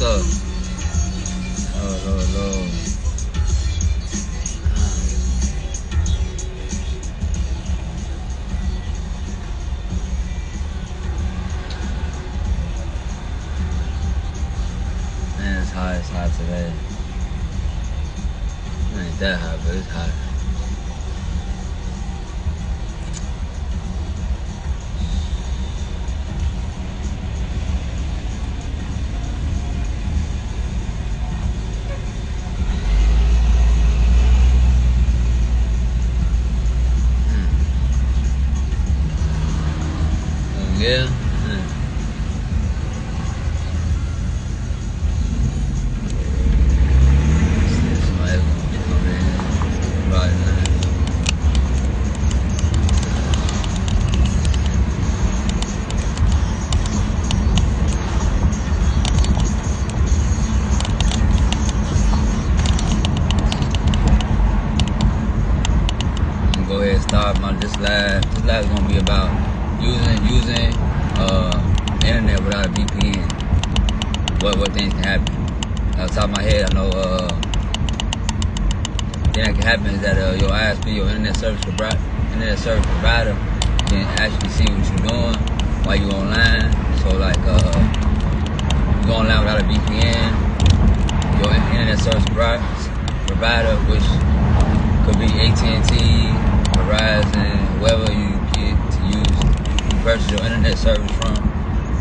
what's up? Lord. Man, it's hot today. It ain't that hot, but it's hot. Yeah. Somebody's gonna come in. Right now. I'm gonna go ahead and start this live. This live is gonna be about using internet without a VPN. What things can happen. Off the top of my head, I know thing that can happen is that your ISP, your internet service provider, can actually see what you're doing while you're online. So like you go online without a VPN, your internet service provider, which could be AT&T, Verizon, whoever you get to use, you purchase your internet service from.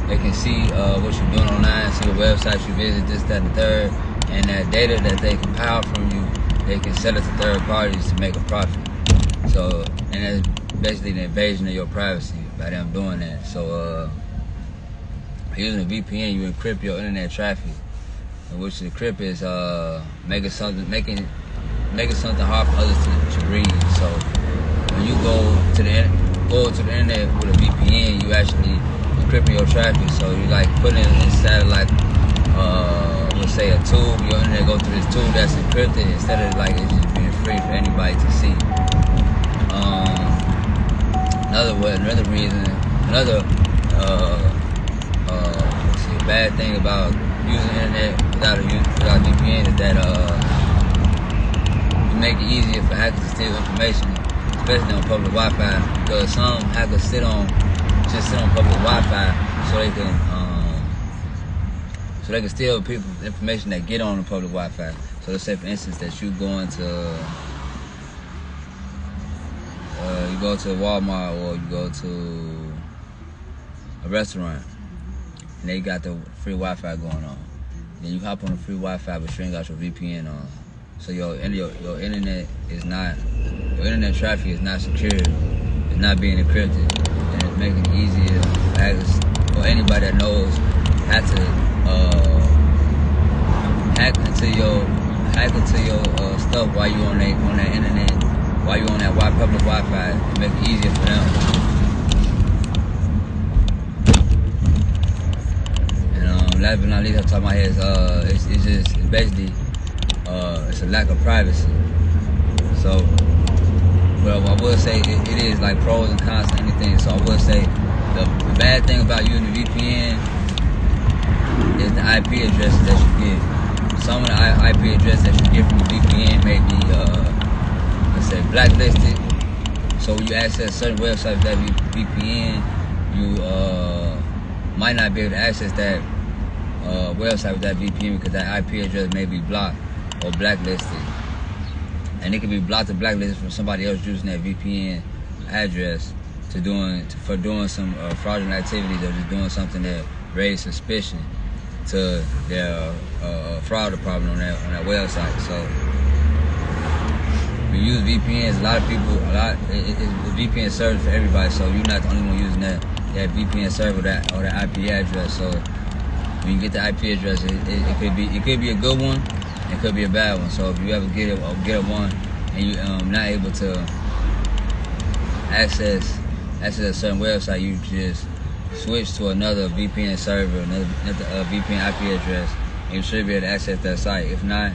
They can see what you're doing online, see the websites you visit, this, that, and the third, and that data that they compile from you, they can sell it to third parties to make a profit. So, and that's basically the invasion of your privacy by them doing that. So, using a VPN, you encrypt your internet traffic, which the encrypt is making something hard for others to read. So, when you go to the internet with a VPN, you actually encrypting your traffic. So you like putting it inside of like let's say a tube. Your internet go through this tube that's encrypted instead of like it's just being free for anybody to see. Another bad thing about using internet without VPN is that you make it easier for hackers to steal information, especially on public Wi-Fi, because some hackers sit on public Wi-Fi so they can steal people's information that get on the public Wi-Fi. So let's say, for instance, that you go to Walmart or you go to a restaurant and they got the free Wi-Fi going on. Then you hop on the free Wi-Fi, but you ain't got your VPN on. So your internet traffic is not secure. It's not being encrypted. And it's making it easier for hackers or anybody that knows how to hack into your stuff while you on that internet, while you on that public Wi-Fi, and make it easier for them. And last but not least, off the top of my head, it's basically it's a lack of privacy. So. But I will say it is like pros and cons to anything. So I will say the bad thing about using the VPN is the IP addresses that you get. Some of the IP addresses that you get from the VPN may be, let's say, blacklisted. So when you access certain websites with that VPN, you might not be able to access that website with that VPN because that IP address may be blocked or blacklisted. And it can be blocked or blacklisted from somebody else using that VPN address for doing some fraudulent activities or just doing something that raised suspicion to their fraud department on that website. So when you use VPNs, the VPN serves for everybody. So you're not the only one using that VPN server or that IP address. So when you get the IP address, it could be a good one. It could be a bad one. So if you ever get one and you're not able to access a certain website, you just switch to another VPN server, another VPN IP address, and you should be able to access that site. If not,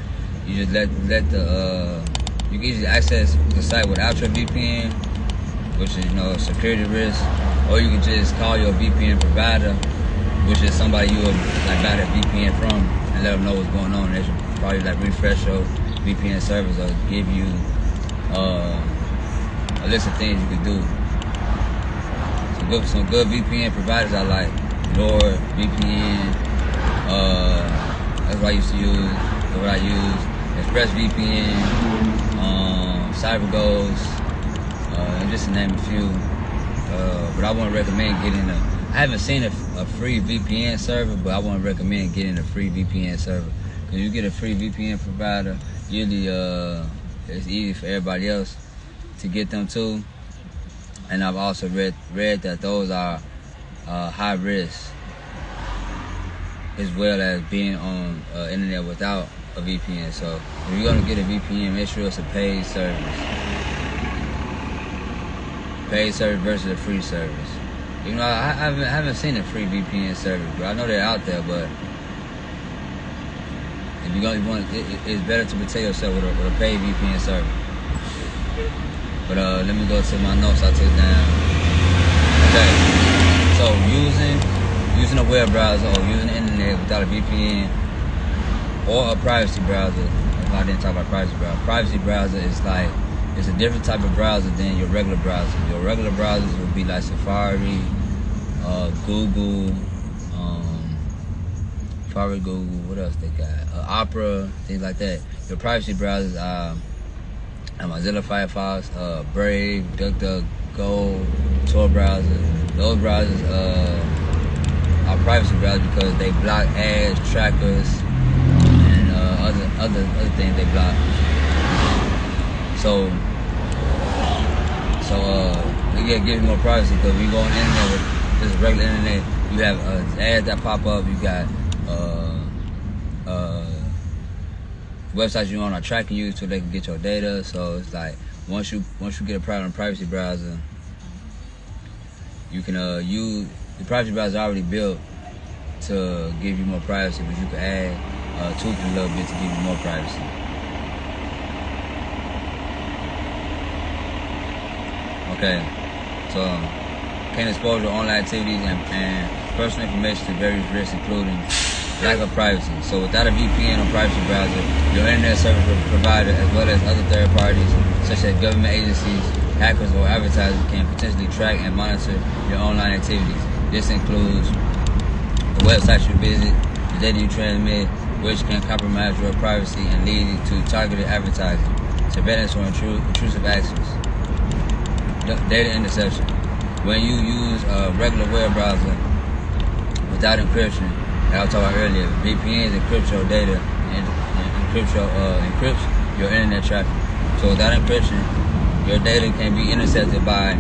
you just you can easily access the site without your VPN, which is a security risk, or you can just call your VPN provider, which is somebody you would buy that VPN from, and let them know what's going on. They should probably like refresh your VPN service or give you a list of things you can do. Some good VPN providers I like. Lord, VPN, that's what I used to use, that's what I use. ExpressVPN, CyberGhost, just to name a few. But I wouldn't recommend getting I haven't seen a free VPN server, but I wouldn't recommend getting a free VPN server. Because you get a free VPN provider, usually it's easy for everybody else to get them too. And I've also read that those are high risk, as well as being on internet without a VPN. So if you're gonna get a VPN, make sure it's a paid service. Paid service versus a free service. You know, I haven't seen a free VPN service, but I know they're out there. But if you're gonna want, it's better to protect yourself with a paid VPN service. But let me go to my notes I took down. Okay, so using a web browser or using the internet without a VPN or a privacy browser. If I didn't talk about privacy browser is like, it's a different type of browser than your regular browser. Your regular browsers would be like Safari, Google, what else they got? Opera, things like that. Your privacy browsers are Mozilla Firefox, Brave, DuckDuckGo, Tor browser. Those browsers are privacy browsers because they block ads, trackers, and other things they block. So they give you more privacy, because when you go on the internet with just regular internet, you have ads that pop up. You got websites you on are tracking you so they can get your data. So it's like once you get a privacy browser, you can use the privacy browser already built to give you more privacy, but you can add tweak a little bit to give you more privacy. Okay, so can expose your online activities and personal information to various risks, including lack of privacy. So without a VPN or privacy browser, your internet service provider, as well as other third parties, such as government agencies, hackers, or advertisers, can potentially track and monitor your online activities. This includes the websites you visit, the data you transmit, which can compromise your privacy and lead to targeted advertising, surveillance, or intrusive actions. Data interception. When you use a regular web browser without encryption, like I was talking about earlier, VPNs encrypt your data and encrypts your internet traffic. So without encryption, your data can be intercepted by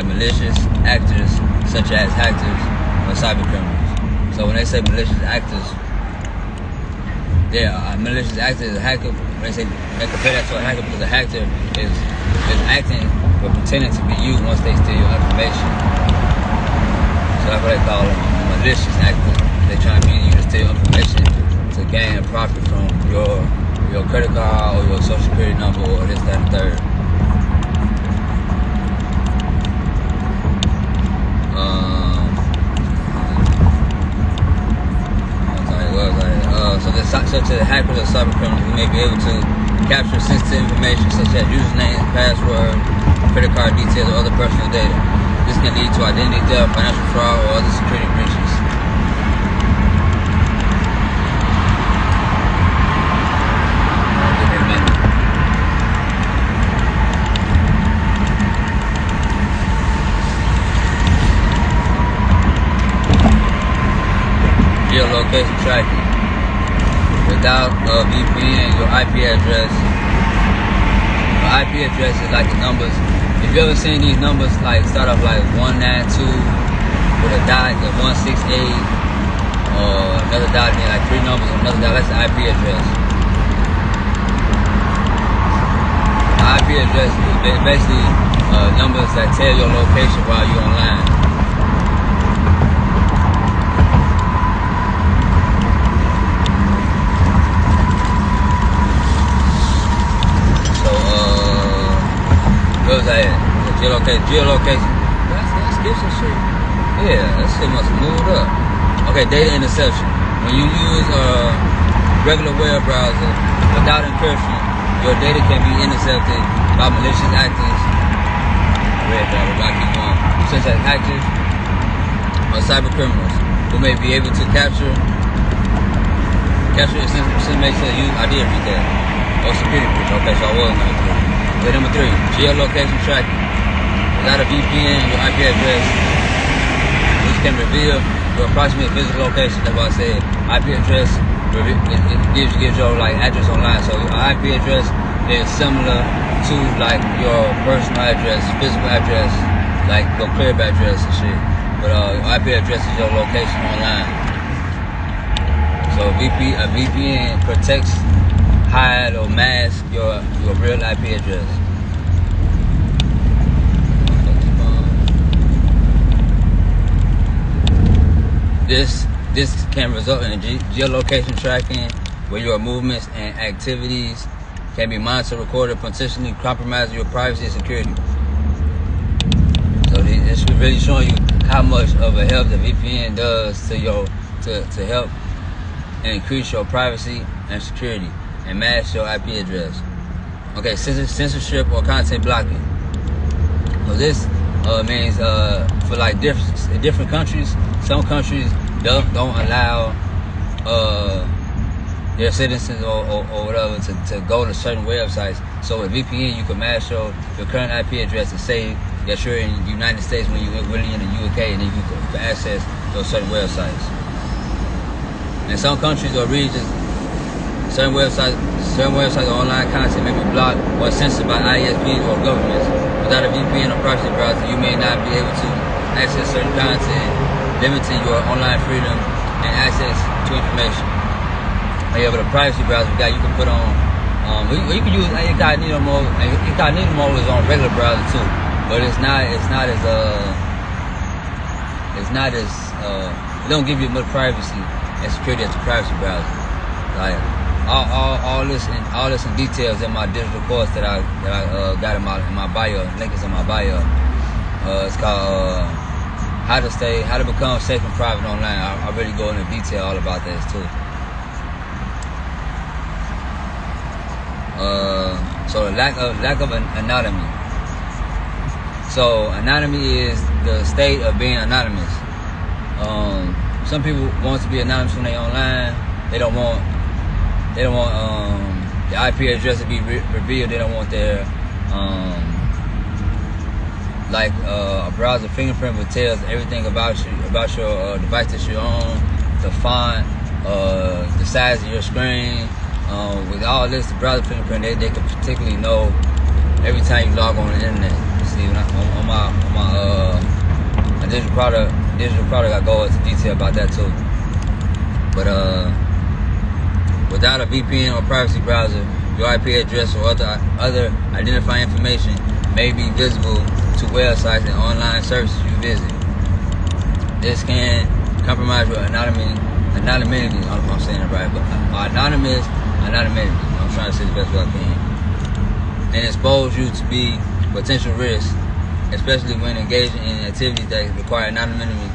malicious actors such as hackers or cyber criminals. So when they say malicious actors, malicious actor is a hacker. When they compare that to a hacker, because a hacker is acting or pretending to be you once they steal your information. So that's what they call them, malicious actor. They're trying to use you to steal information to gain a profit from your credit card or your social security number or this, that, and third. So to the hackers or cyber criminals, we may be able to capture sensitive information such as username, password, credit card details, or other personal data. This can lead to identity theft, financial fraud, or other security breaches. Geolocation tracking. Without a VPN, your IP address is like the numbers. If you ever seen these numbers like start off like 192 with a dot, then 168, or another dot, then like three numbers, another dot, that's the IP address. The IP address is basically numbers that tell your location while you're online. What was that? Geolocation. That's some shit. Yeah, that shit must have moved up. Okay, data interception. when you use a regular web browser without encryption, your data can be intercepted by malicious actors, such as hackers or cyber criminals, who may be able to capture information you. I did read that. Or security breach. Okay, so I was number 3. But number 3, geolocation tracking. Without a VPN, your IP address, which can reveal your approximate physical location. That's why I said IP address. It gives your like address online. So your IP address is similar to like your personal address, physical address, like your crib address and shit. But your IP address is your location online. So a VPN protects, hide, or mask your real IP address. This can result in geolocation tracking, where your movements and activities can be monitored, recorded, potentially compromising your privacy and security. So this is really showing you how much of a help the VPN does to help and increase your privacy and security and mask your IP address. Okay, censorship or content blocking. So this means for like different countries. Some countries don't allow their citizens or whatever to go to certain websites. So with VPN, you can mask your current IP address and say that you're in the United States when you're really in the UK, and then you can access those certain websites. In some countries or regions, certain websites or online content may be blocked or censored by ISPs or governments. Without a VPN or privacy browser, you may not be able to access certain content, limiting your online freedom and access to information. However, the privacy browser you can put on, you can use incognito mode. Incognito mode is on regular browser too, but it don't give you much privacy and security as the privacy browser. Like all this in details in my digital course that I got in my bio. Link is in my bio. It's called how to become safe and private online. I really go into detail all about this too. So the lack of anonymity. So anonymity is the state of being anonymous. Some people want to be anonymous when they're online. They don't want the IP address to be revealed. They don't want their a browser fingerprint will tell everything about you, about your device that you're on, the font, the size of your screen. With all this, the browser fingerprint, they can particularly know every time you log on the internet. See, on my digital product, I go into detail about that too. But without a VPN or privacy browser, your IP address or other identifying information may be visible to websites and online services you visit. This can compromise your anonymity. I don't know if I'm saying it right, but anonymity. I'm trying to say the best way I can. And expose you to be potential risks, especially when engaging in activities that require anonymity,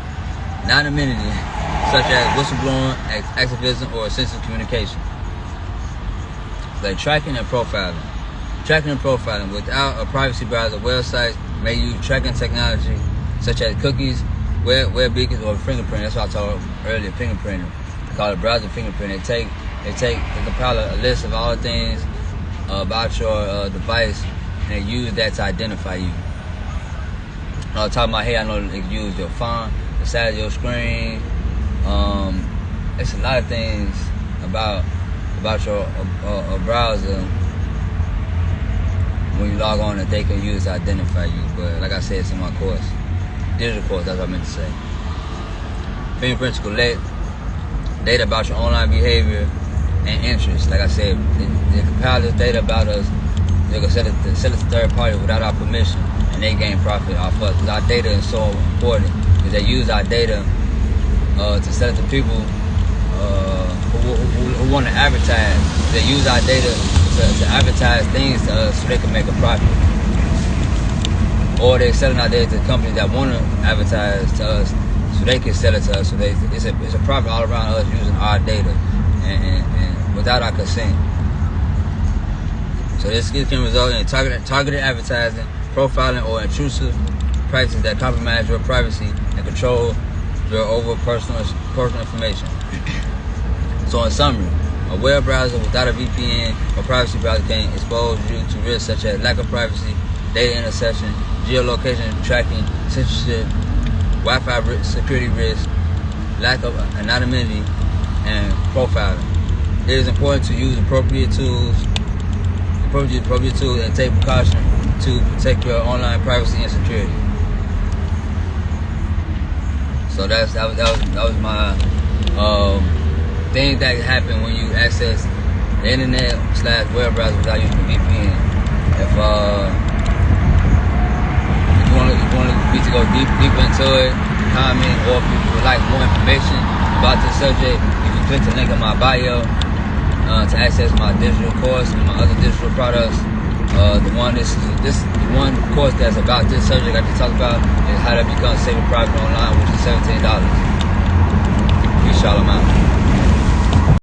such as whistleblowing, activism, or sensitive communication. Like tracking and profiling. Tracking and profiling. Without a privacy browser, websites may use tracking technology such as cookies, web beacons, or fingerprint. That's what I told earlier, fingerprinting. They call it browser fingerprint. They compile a list of all the things about your device, and they use that to identify you. On top of my head, I know they use your font, the size of your screen. It's a lot of things about your browser when you log on that they can use to identify you. But like I said, it's in my course, digital course. That's what I meant to say. Fingerprints collect data about your online behavior and interests. Like I said, they compile this data about us. They can sell it to third party without our permission, and they gain profit off us. Because our data is so important, because they use our data to sell it to people who want to advertise. They use our data to advertise things to us so they can make a profit. Or they're selling our data to companies that want to advertise to us so they can sell it to us. So it's a profit all around us using our data and without our consent. So this can result in targeted advertising, profiling, or intrusive practices that compromise your privacy and control your over personal information. So in summary, a web browser without a VPN or privacy browser can expose you to risks such as lack of privacy, data interception, geolocation tracking, censorship, Wi-Fi security risk, lack of anonymity, and profiling. It is important to use appropriate tools and take precaution to protect your online privacy and security. So that was my thing that happened when you access the internet / web browser without using a VPN. If you want me to go deeper into it, comment, or if you would like more information about this subject, you can click the link in my bio to access my digital course and my other digital products. The one course that's about this subject I just talked about is how to become safe and private online, which is $17.